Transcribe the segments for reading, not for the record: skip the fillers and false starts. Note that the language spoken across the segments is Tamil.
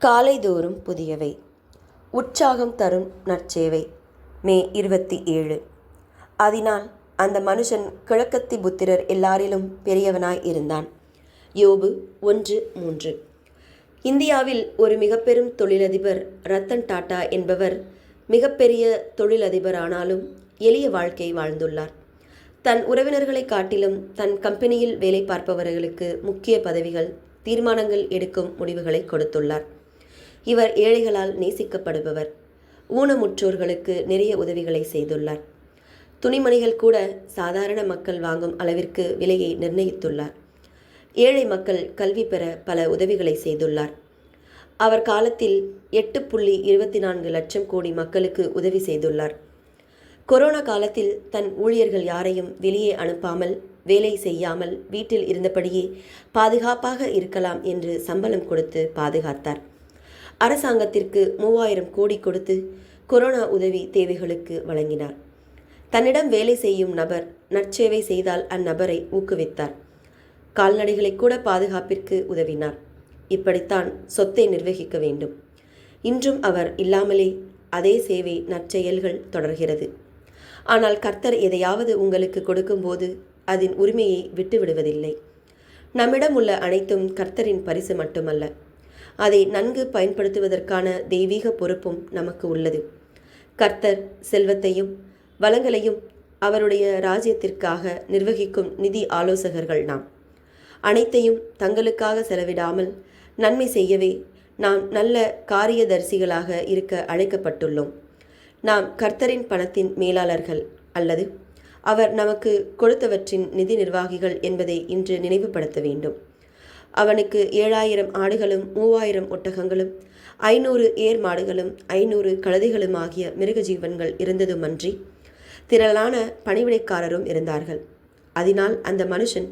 காலைதோறும் புதியவை. உற்சாகம் தரும் நற்சேவை. மே 27. அதனால் அந்த மனுஷன் கிழக்கத்தி புத்திரர் எல்லாரிலும் பெரியவனாய் இருந்தான். யோபு 1:3. இந்தியாவில் ஒரு மிகப்பெரும் தொழிலதிபர் ரத்தன் டாடா என்பவர் மிகப்பெரிய தொழிலதிபரானாலும் எளிய வாழ்க்கை வாழ்ந்துள்ளார். தன் உறவினர்களை காட்டிலும் தன் கம்பெனியில் வேலை பார்ப்பவர்களுக்கு முக்கிய பதவிகள், தீர்மானங்கள் எடுக்கும் முடிவுகளை கொடுத்துள்ளார். இவர் ஏழைகளால் நேசிக்கப்படுபவர். ஊனமுற்றோர்களுக்கு நிறைய உதவிகளை செய்துள்ளார். துணிமணிகள் கூட சாதாரண மக்கள் வாங்கும் அளவிற்கு விலையை நிர்ணயித்துள்ளார். ஏழை மக்கள் கல்வி பெற பல உதவிகளை செய்துள்ளார். அவர் காலத்தில் 8.24 லட்சம் கோடி மக்களுக்கு உதவி செய்துள்ளார். கொரோனா காலத்தில் தன் ஊழியர்கள் யாரையும் வெளியே அனுப்பாமல், வேலை செய்யாமல் வீட்டில் இருந்தபடியே பாதுகாப்பாக இருக்கலாம் என்று சம்பளம் கொடுத்து பாதுகாத்தார். அரசாங்கத்திற்கு 3000 கோடி கொடுத்து கொரோனா உதவி தேவைகளுக்கு வழங்கினார். தன்னிடம் வேலை செய்யும் நபர் நற்சேவை செய்தால் அந்நபரை ஊக்குவித்தார். கால்நடைகளை கூட பாதுகாப்பிற்கு உதவினார். இப்படித்தான் சொத்தை நிர்வகிக்க வேண்டும். இன்றும் அவர் இல்லாமலே அதே சேவை, நற்செயல்கள் தொடர்கிறது. ஆனால் கர்த்தர் எதையாவது உங்களுக்கு கொடுக்கும்போது அதன் உரிமையை விட்டுவிடுவதில்லை. நம்மிடம் உள்ள அனைத்தும் கர்த்தரின் பரிசு மட்டுமல்ல, அதை நன்கு பயன்படுத்துவதற்கான தெய்வீக பொறுப்பும் நமக்கு உள்ளது. கர்த்தர் செல்வத்தையும் வளங்களையும் அவருடைய ராஜ்யத்திற்காக நிர்வகிக்கும் நிதி ஆலோசகர்கள் நாம். அனைத்தையும் தங்களுக்காக செலவிடாமல் நன்மை செய்யவே நாம் நல்ல காரியதரிசிகளாக இருக்க அழைக்கப்பட்டுள்ளோம். நாம் கர்த்தரின் பணத்தின் மேலாளர்கள் அல்லது அவர் நமக்கு கொடுத்தவற்றின் நிதி நிர்வாகிகள் என்பதை இன்று நினைவுபடுத்த வேண்டும். அவனுக்கு 7000 ஆடுகளும் 3000 ஒட்டகங்களும் 500 ஏர் மாடுகளும் 500 கழுதைகளும் ஆகிய மிருக ஜீவன்கள் இருந்ததுமன்றி திரளான பணிவிடைக்காரரும் இருந்தார்கள். அதனால் அந்த மனுஷன்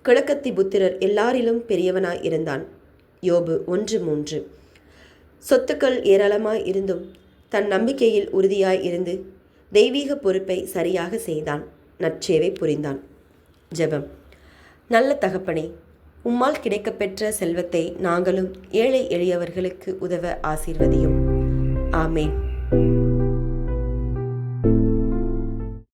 கிழக்கத்தி புத்திரர் எல்லாரிலும் பெரியவனாய் இருந்தான். யோபு 1:3. சொத்துக்கள் ஏராளமாய் இருந்தும் தன் நம்பிக்கையில் உறுதியாய் இருந்து தெய்வீக பொறுப்பை சரியாக செய்தான். நற்சேவை புரிந்தான். ஜெபம். நல்ல தகப்பனே, உம்மால் கிடைக்கப்பெற்ற செல்வத்தை நாங்களும் ஏழை எளியவர்களுக்கு உதவ ஆசீர்வதியும். ஆமேன்.